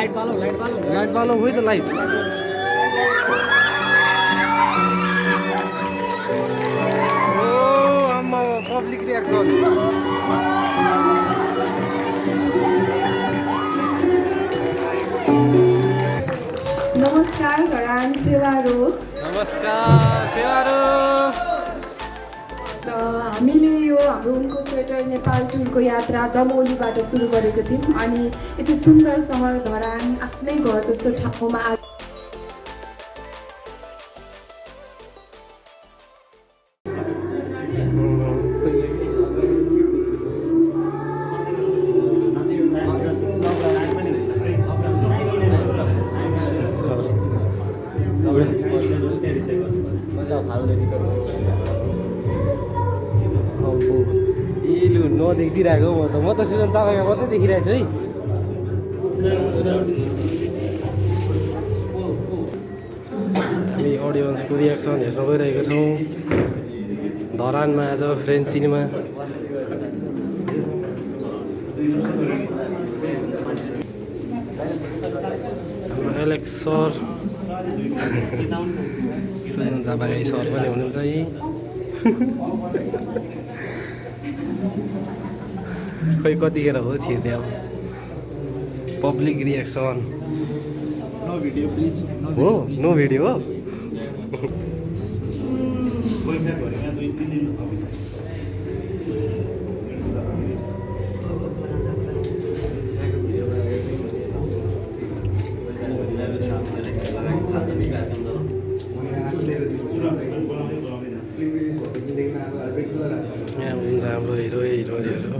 Light वालो with the light. Oh, I'm a public reaction. नमस्कार घरान सेवारो हामीले यो हाम्रो उनको स्वेटर नेपाल टुरको यात्रा दमौलीबाट सुरु गरेको थियौँ अनि यति सुन्दर सहर धरान आफ्नै घर जस्तो ठाउँमा नदेखिरहेको म त सुजन तपाईँको मात्रै देखिरहेको छु है। हामी अडियन्सको रियाक्सन हेर्न गइरहेको छौँ धरानमा आज फ्रेन्च सिनेमा। हाम्रो Alex sir Sujan Chapagai sir पनि हुनुहुन्छ है। खै कतिखेर हो छिर्ने अब पब्लिक रियाक्सन हो नो भिडियो हो। यहाँ हुन्छ हाम्रो हिरोइनहरू।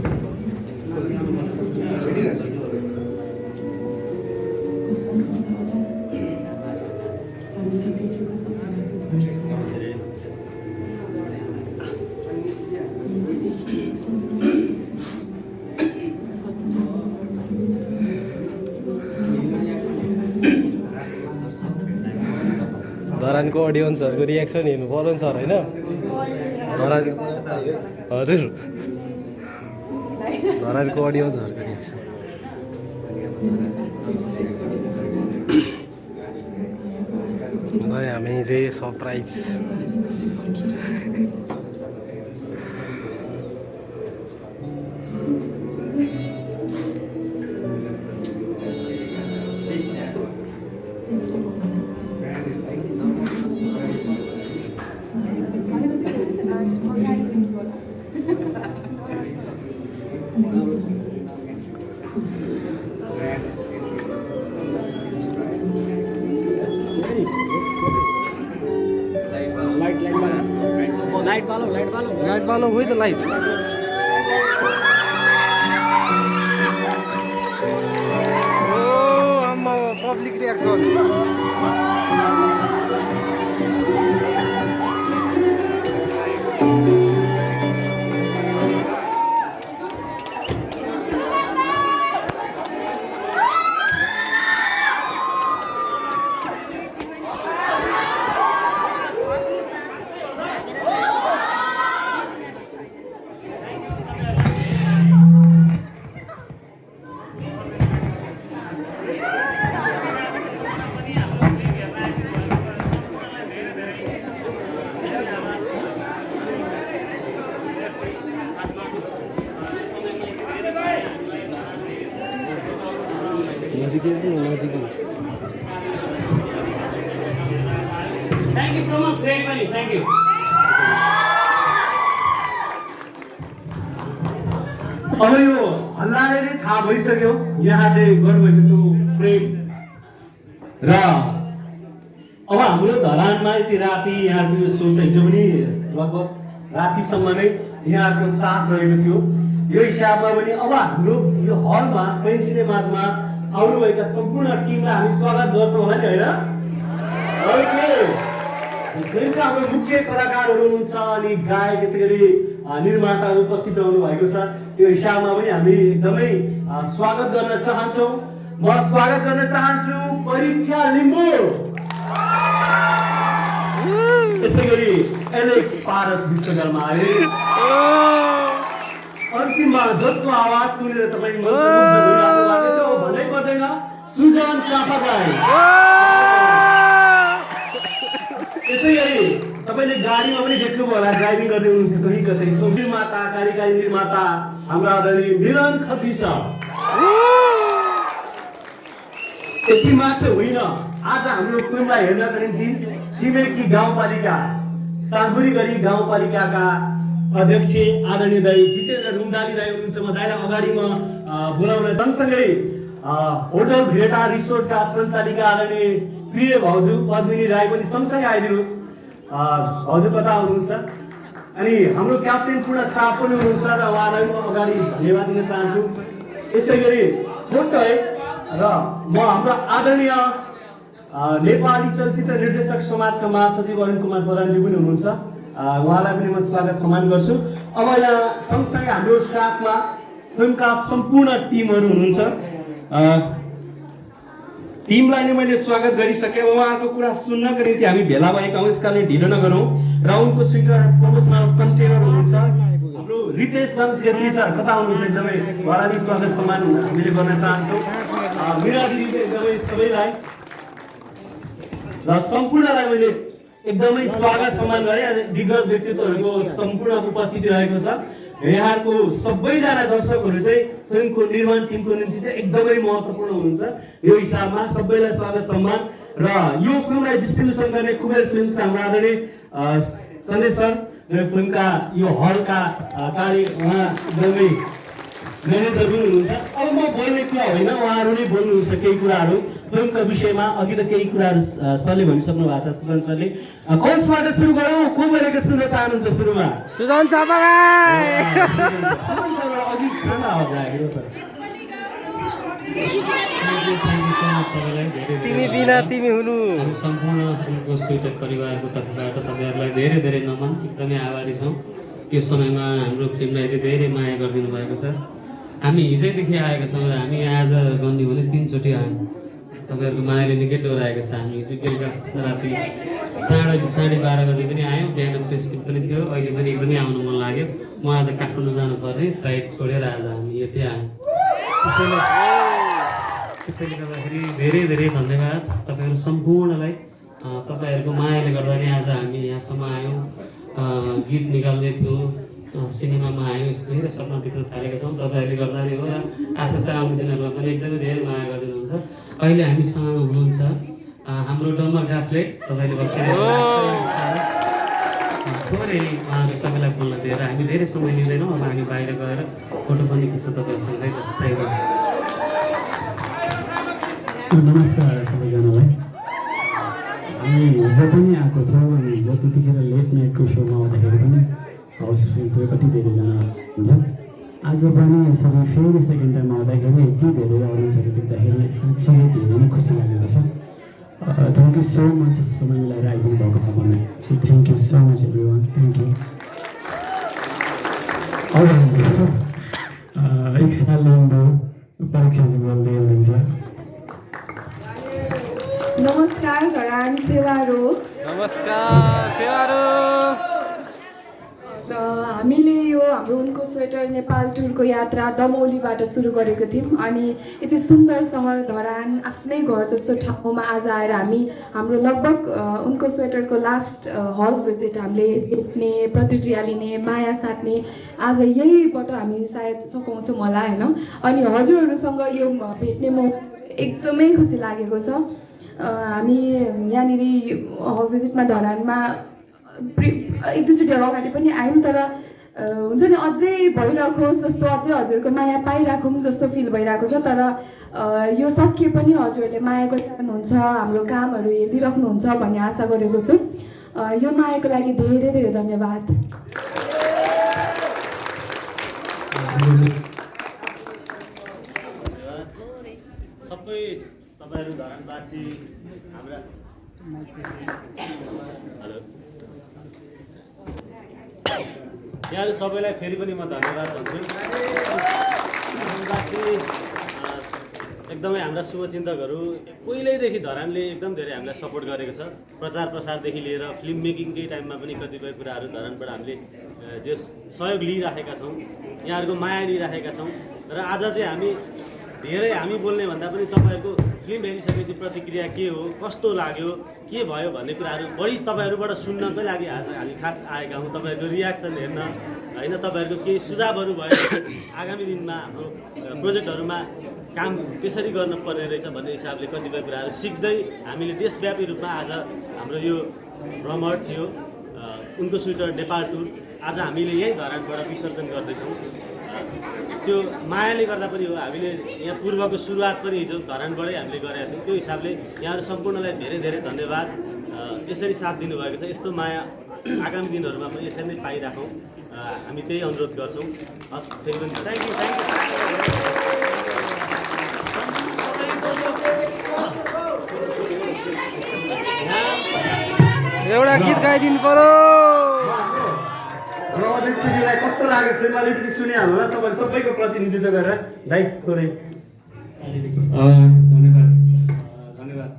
धरानको अडियन्सहरूको रियाक्सन हेर्नु पर्यो नि सर होइन। धरान हजुर धरानको अडियन्सहरूको रियाक्सन हामी चाहिँ सरप्राइज लाइट वालो with the light. Oh, I'm a public reaction. Thank you so much, great money. Thank you. अब यो हल्लाले नै थाहा भइसक्यो यहाँले गर्नुभएको त्यो प्रेम र अब हाम्रो धरानमा यति राति यहाँको यो सोच हिजो पनि लगभग रातिसम्म नै यहाँको साथ रहेको थियो। यो हिसाबमा पनि अब हाम्रो यो हलमा फ्रेन्च सिनेमामा आउनुभएका सम्पूर्ण टिमलाई हामी स्वागत गर्छौँ होला नि होइन। ओके फिल्मका हाम्रो मुख्य कलाकारहरू हुनुहुन्छ अनि गायक यसै गरी निर्माताहरू उपस्थित रहनु भएको छ। यो हिसाबमा पनि हामी एकदमै स्वागत गर्न चाहन्छौँ। म स्वागत गर्न चाहन्छु परीक्षा लिम्बू, यसै गरी एलेक्स पारस विश्वकर्मा आए। अन्तिममा जसको आवाज सुनेर तपाईँ मुग्ध भइराख्नु भएको थियो भन्नै पर्दैन, सुजन चापागाई। त्यसै गरी तपाईँले गाडीमा पनि देख्नुभयो होला, ड्राइभिङ गर्दै हुनुहुन्थ्यो कहीँ कतै, निर्माता कार्यकारी निर्माता हाम्रो आदरणीय मिलन खत्री सर। यति मात्र होइन, आज हाम्रो फिल्मलाई हेर्नका निम्ति छिमेकी गाउँपालिका साँगुरीगढी गाउँपालिकाका अध्यक्ष आदरणीय दाइ जितेन्द्र रुङदाली दाइ हुनुहुन्छ। म दाइलाई अगाडि बोलाउन सँगसँगै होटल भिरेटा रिसोर्टका सञ्चालिका आदरणीय प्रिय भाउजू पद्मिनी राई पनि सँगसँगै आइदिनुहोस्। भाउजू कता हुनुहुन्छ? अनि हाम्रो क्याप्टेन पूर्ण शाह पनि हुनुहुन्छ र उहाँलाई म अगाडि धन्यवाद दिन चाहन्छु। यसै गरी छोटो है र म हाम्रो आदरणीय नेपाली चलचित्र निर्देशक समाजका महासचिव अरुण कुमार प्रधानजी पनि हुनुहुन्छ। उहाँलाई पनि म स्वागत सम्मान गर्छु। अब यहाँ सँगसँगै हाम्रो साथमा फिल्मका सम्पूर्ण टिमहरू हुनुहुन्छ। टिमलाई नै मैले स्वागत गरिसकेँ। उहाँहरूको कुरा सुन्नको निम्ति हामी भेला भएका हौँ, यसकारणले ढिलो नगरौँ। र उनको स्विटर प्रमोसनल कन्टेनर हुनुहुन्छ हाम्रो रितेश चन्द छेत्री सर, कता हुनुहुन्छ? एकदमै उहाँलाई पनि स्वागत सम्मान हामीले गर्न चाहन्छौँ। मीरा दिदीले एकदमै सबैलाई र सम्पूर्णलाई मैले एकदमै स्वागत सम्मान गरेँ। दिग्गज व्यक्तित्वहरूको सम्पूर्ण उपस्थिति रहेको छ। यहाँको सबैजना दर्शकहरू चाहिँ फिल्मको निर्माण टिमको निम्ति चाहिँ एकदमै महत्त्वपूर्ण हुनुहुन्छ। यो हिसाबमा सबैलाई स्वागत सम्मान। र यो फिल्मलाई डिस्ट्रिब्युसन गर्ने कुबेर फिल्म्सका हाम्रो आदरणीय सन्देश सर र फिल्मका यो हलका कार्य उहाँ एकदमै म्यानेजर पनि हुनुहुन्छ। अब म बोल्ने कुरा होइन, उहाँहरू नै बोल्नुहुन्छ केही कुराहरू फिल्मको विषयमा। अघि त केही कुराहरू सरले भनिसक्नु भएको छ। सुजन सरले कसबाट सुरु गरौँ? को बोलेको सुन्न चाहनुहुन्छ सुरुमा? सुजन चापागाई। सुजन सरबाट अघि खाना आवाज आएको छ। तिमी बिना तिमी हुनु। सम्पूर्ण फिल्मको स्वेटर परिवारको तर्फबाट तपाईँहरूलाई धेरै धेरै नमन, एकदमै आभारी छौँ। यो समयमा हाम्रो फिल्मलाई यति धेरै माया गरिदिनु भएको छ। हामी हिजैदेखि आएका छौँ र हामी आज गर्ने भने 3 चोटि आयौँ। तपाईँहरूको मायाले निकै डोराएको छ। हामी हिजो बेलुका राति 12:30 बजे पनि आयौँ। बिहान प्रेस मिट पनि थियो। अहिले पनि एकदमै आउनु मन लाग्यो। म आज काठमाडौँ जानुपर्ने, फ्लाइट छोडेर आज हामी यतै आयौँ। त्यसैले गर्दाखेरि धेरै धेरै धन्यवाद तपाईँहरू सम्पूर्णलाई। तपाईँहरूको मायाले गर्दा नै आज हामी यहाँसम्म आयौँ। गीत निकाल्दै थियौँ, सिनेमामा आयौँ, धेरै सपना देख्न थालेका छौँ। तपाईँहरूले गर्दा नै हो र आशा छ आउने दिनहरूमा पनि एकदमै धेरै माया गरिदिनुहुन्छ। अहिले हामीसँग हुनुहुन्छ हाम्रो डम्बर काफले। तपाईँले भर्खरै थोरै उहाँहरू सबैलाई बोल्न दिएर हामी धेरै समय लिँदैनौँ। अब हामी बाहिर गएर फोटो पनि खिच्छ तपाईँहरूसँगै। नमस्कार सबैजनालाई। हामी हिजो पनि आएको थियौँ अनि हिजो त्यतिखेर लेट नाइटको सोमा आउँदाखेरि पनि हाउसफुल थियो, कति धेरैजना हुन्थ्यो। आज पनि यसरी फेरि सेकेन्ड टाइम आउँदाखेरि यति धेरै अडियन्सहरू देख्दाखेरि साँच्चै धेरै नै खुसी लागेको छ। थ्याङ्क यू सो मच समय मिलाएर आइदिनु भएको छ भन्ने चाहिँ। Thank you so much every one, thank you. अब एक साल लिँदो परीक्षाजी बोल्दै हुनुहुन्छ। नमस्कार घरान सेवारो। नमस्कार सेवारो। हामीले यो हाम्रो उनको स्वेटर नेपाल टुरको यात्रा दमौलीबाट सुरु गरेको थियौँ। अनि यति सुन्दर सहर धरान आफ्नै घर जस्तो ठाउँमा आज आएर हाम्रो लगभग उनको स्वेटरको लास्ट हल भिजिट हामीले भेट्ने, प्रतिक्रिया लिने, माया साट्ने आज यहीबाट हामी सायद सघाउँछौँ होला होइन। अनि हजुरहरूसँग यो भेट्ने मौका एकदमै खुसी लागेको छ। हामी यहाँनिर हल भिजिटमा धरानमा 1-2 चोटि अगाडि पनि आयौँ, तर हुन्छ नि अझै भइरहेकोस् जस्तो, अझै हजुरको माया पाइराखौँ जस्तो फिल भइरहेको छ। तर यो सकिए पनि हजुरहरूले माया गरिरहनुहुन्छ, हाम्रो कामहरू हेरिदिइराख्नुहुन्छ भन्ने आशा गरेको छु। यो मायाको लागि धेरै धेरै धन्यवाद। सबै तपाईँहरू धरानवासी हाम्रा यहाँहरू सबैलाई फेरि पनि म धन्यवाद भन्छु। धरानवासी एकदमै हाम्रा शुभचिन्तकहरू पहिल्यैदेखि धरानले एकदम धेरै हामीलाई सपोर्ट गरेको छ। प्रचार प्रसारदेखि लिएर फिल्म मेकिङकै टाइममा पनि कतिपय कुराहरू धरानबाट हामीले जो सहयोग लिइराखेका छौँ, यहाँहरूको माया लिइराखेका छौँ। र आज चाहिँ हामी बोल्ने भन्दा पनि तपाईँहरूको फिल्म हेरिसकेपछि प्रतिक्रिया के हो, कस्तो लाग्यो, के भयो भन्ने कुराहरू बढी तपाईँहरूबाट सुन्नकै लागि आज हामी खास आएका हौँ। तपाईँहरूको रियाक्सन हेर्न होइन, तपाईँहरूको केही सुझावहरू भयो आगामी दिनमा हाम्रो प्रोजेक्टहरूमा काम त्यसरी गर्नुपर्ने रहेछ भन्ने हिसाबले कतिपय कुराहरू सिक्दै हामीले देशव्यापी रूपमा आज हाम्रो यो भ्रमण थियो उनको स्वेटर नेपाल टुर आज हामीले यही धरानबाट विसर्जन गर्दैछौँ। त्यो मायाले गर्दा पनि हो, हामीले यहाँ पूर्वको सुरुवात पनि हिजो धरानबाटै हामीले गरेका थियौँ। त्यो हिसाबले यहाँहरू सम्पूर्णलाई धेरै धेरै धन्यवाद। यसरी साथ दिनुभएको छ। यस्तो माया आगामी दिनहरूमा पनि यसरी नै पाइराखौँ, हामी त्यही अनुरोध गर्छौँ। हस्, फेरि पनि थ्याङ्क यू। एउटा गीत गाइदिनु पर्यो। अध्यक्षजीलाई कस्तो लाग्यो फिल्म अलिकति सुनिहाल्नु ल, तपाईँहरू सबैको प्रतिनिधित्व गरेर। दाइ थोरै धन्यवाद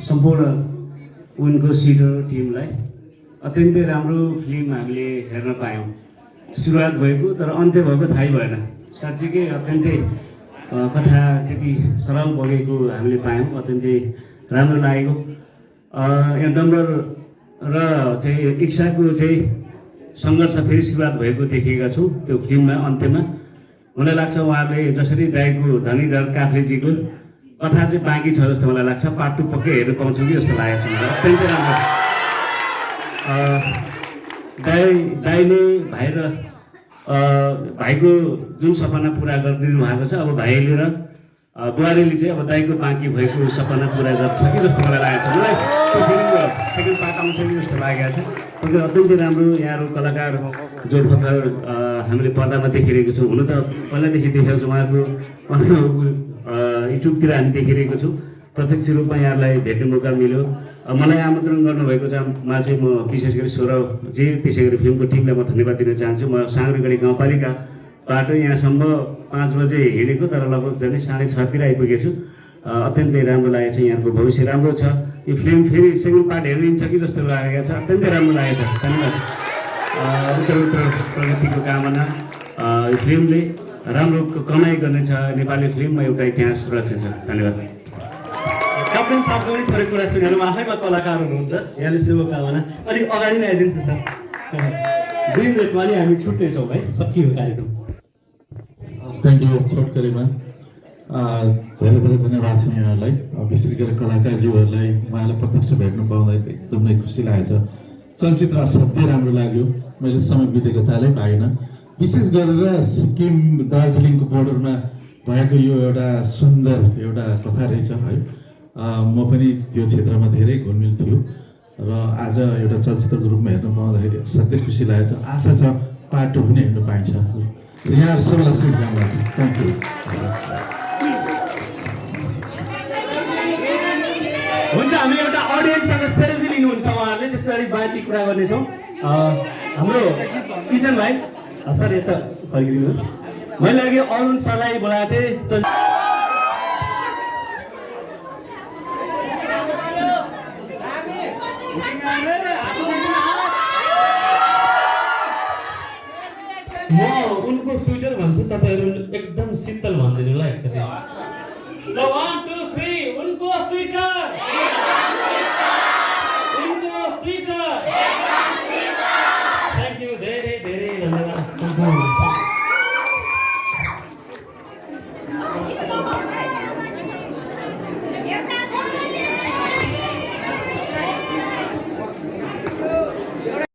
सम्पूर्ण उनको सिटर टिमलाई। अत्यन्तै राम्रो फिल्म हामीले हेर्न पायौँ। सुरुवात भएको तर अन्त्य भएको थाहै भएन। साँच्चीकै अत्यन्तै कथा त्यति सरल बगेको हामीले पायौँ। अत्यन्तै राम्रो लागेको। यहाँ डम्बर र चाहिँ इच्छाको चाहिँ सङ्घर्ष फेरि सुरुवात भएको देखेका छौँ त्यो फिल्ममा अन्त्यमा। मलाई लाग्छ उहाँहरूले जसरी दाइको धनीधर काफ्लेजीको कथा चाहिँ बाँकी छ जस्तो मलाई लाग्छ। पार्ट 2 पक्कै हेर्नु पाउँछौँ कि जस्तो लागेको छ मलाई। अत्यन्तै राम्रो। दाइले भाइ र भाइको जुन सपना पुरा गरिदिनु भएको छ, अब भाइले र बुहारीले चाहिँ अब दाइको बाँकी भएको सपना पुरा गर्छ कि जस्तो मलाई लागेको छ। मलाई त्यो फिल्मको सेकेन्ड पार्ट आउँछ कि जस्तो लागेको छ। किनकि अत्यन्तै राम्रो यहाँहरू कलाकार जो भर्खर हामीले पर्दामा देखिरहेको छौँ। हुन त पहिलादेखि देखेको छौँ, उहाँको युट्युबतिर हामी देखिरहेको छौँ। प्रत्यक्ष रूपमा यहाँलाई भेट्ने मौका मिल्यो। मलाई आमन्त्रण गर्नुभएको मा चाहिँ म विशेष गरी सौरभजी, त्यसै गरी फिल्मको टिमलाई म धन्यवाद दिन चाहन्छु। म साँगुरीगढी गाउँपालिकाबाट यहाँसम्म 5 बजे हिँडेको, तर लगभग झन् 6:30 आइपुगेछु। अत्यन्तै राम्रो लागेको छ। यहाँको भविष्य राम्रो छ। यो फिल्म फेरि सेकेन्ड पार्ट हेरिन्छ कि जस्तो लागेको छ। अत्यन्तै राम्रो लागेको छ। धन्यवाद। उत्तर प्रगतिको कामना। यो फिल्मले राम्रो कमाइ गर्नेछ। नेपाली फिल्ममा एउटा इतिहास रचेछ। धन्यवाद। क्याप्टेन साहबको पनि थोरै कुरा सुनिहाल्नु। आफैमा कलाकार हुनुहुन्छ, यहाँले शुभकामना। अलिक अगाडि नै आइदिनुहोस् न सर। 2 मिनटमा नि हामी छुट्नेछौँ भाइ, सकियो कार्यक्रम। थ्याङ्क यू छोटकरीमा धेरै धेरै धन्यवाद छ यहाँहरूलाई। विशेष गरी कलाकारज्यूहरूलाई उहाँलाई प्रत्यक्ष भेट्नु पाउँदा एकदम नै खुसी लागेको छ। चलचित्र असाध्यै राम्रो लाग्यो। मैले समय बितेको चालै पाइनँ। विशेष गरेर सिक्किम दार्जिलिङको बोर्डरमा भएको यो एउटा सुन्दर एउटा कथा रहेछ है। म पनि त्यो क्षेत्रमा धेरै घुलमिल थियो र आज एउटा चलचित्रको रूपमा हेर्न पाउँदाखेरि असाध्यै खुसी लागेको छ। आशा छ पार्ट 2 पनि हेर्नु पाइन्छ। यहाँहरू सबैलाई शुभकामना छ। Thank you. हुन्छ, हामी एउटा अडियन्ससँग सेल्फी लिनुहुन्छ उहाँहरूले, त्यसको अलिक बाँकी कुरा गर्नेछौँ। हाम्रो किचन भाइ सर यता फर्किदिनुहोस्। मैले अघि अरुण सरलाई बोलाएको थिएँ। म उनको स्वेटर भन्छु, तपाईँहरू एकदम शीतल भनिदिनु ल एकचोटि। ल 1